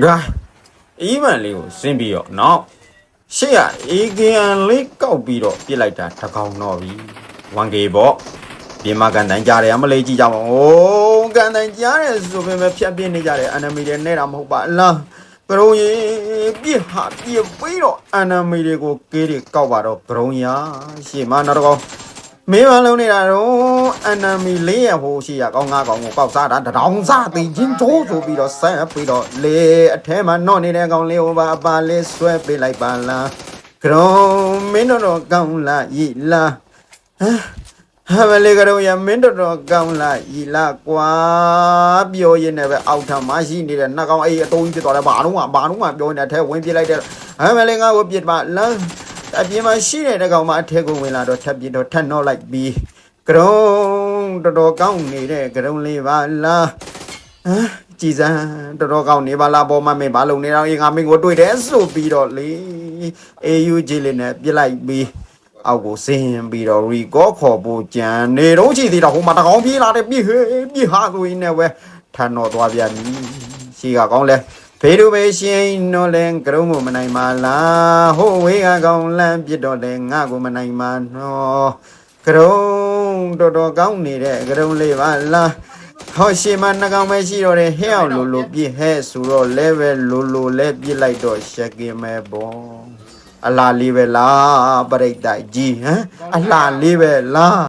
ဒါအေးမှန်လေးကိုဆင်းပြီးတော့နောက်ရှေ့က AKN လေးကောက်ပြီးတော့ပြစ်လိုက်တာတစ်ကောင်တော့ပြီ 1K ပေါ့ပြင်မကန်တိုင်းကြားတယ်အမလေးကြည့်ကြပါဦးကန်တိုင်းကြားတယ်ဆိုပေမဲ့ဖြတ်ပြစ်နေကြတယ် enemy တွေနဲ့တာမဟုတ်ပါလားကရုံးရင်ပြစ်ဟာပြစ်ပြီးတော့ enemy တွေကိုကေးတွေကောက်ပါတော့ကရုံးရရှေ့မှာနောက်တော့မင်းမလုံးနေတာတော့ enemy လေးရဟိုရှိရကောင်းငါကောင်ကိုကောက်စားတာတောင်စားသိချင်းချိုးဆိုပြီးတော့ဆက်ပြီးတော့လေအထဲမှာနော့နေတဲ့ကောင်လေးဟိုပါအပါလေးဆွဲပေးလိုက်ပါလားကရုံးမင်းတို့ကောင်းလားဤလားဟာမလေးကရုံးရမင်းတို့ကောင်းလားဤလားကွာပြောရင်းနဲ့ပဲအောက်ထမ်းမရှိနေတဲ့နှကောင်အေးအတုံးကြီးဖြစ်သွားတယ်ဘာလို့မှပြောနေတဲ့အထဲဝင်ပြလိုက်တဲ့ဟာမလေးငါ့ကိုပြစ်ပါလားအပြင်မှာရှိတဲ့ကောင်မအထက်ကိုဝင်လာတော့ထပ်ပြတော့ထပ်နှော့လိုက်ပြီးကရုံးတော်ကောင်းနေတဲ့ကရုံးလေးပါလားကြည်စမ်းတော်ကောင်းနေပါလားပေါ်မှာမင်းဘာလုံနေတော့ငါမင်းကိုတွေ့တယ်ဆိုပြီးတော့လေအေယူဂျီလေးနဲ့ပြစ်လိုက်ပြီးအောက်ကိုဆင်းပြီးတော့ရီကောခေါ်ဖို့ကြံနေတော့ချီသေးတော့ဟိုမှာတကောင်ပြေးလာတယ်ပြစ်ဟာဆိုရင်လည်းပဲထန်တော့သွားပြန်ပြီရှိကကောင်းလဲဖေးတို့ပဲရှင်နော်လဲကရုံးမနိုင်ပါလားဟိုဝေးကကောင်းလမ်းပြစ်တော့လဲငါကိုမနိုင်ပါနော်ကရုံးတော်ကောင်းနေတဲ့ကရုံးလေးပါလားဟောရှင်မနှကောင်ပဲရှိတော့တယ်ဟဲ့အောင်လိုပြစ်ဟဲ့ဆိုတော့လဲပဲလိုလဲပြစ်လိုက်တော့ရှက်ကင်မဲပေါ့အလားလေးပဲလားပရိတ်တိုက်ကြီးဟမ်အလားလေးပဲလား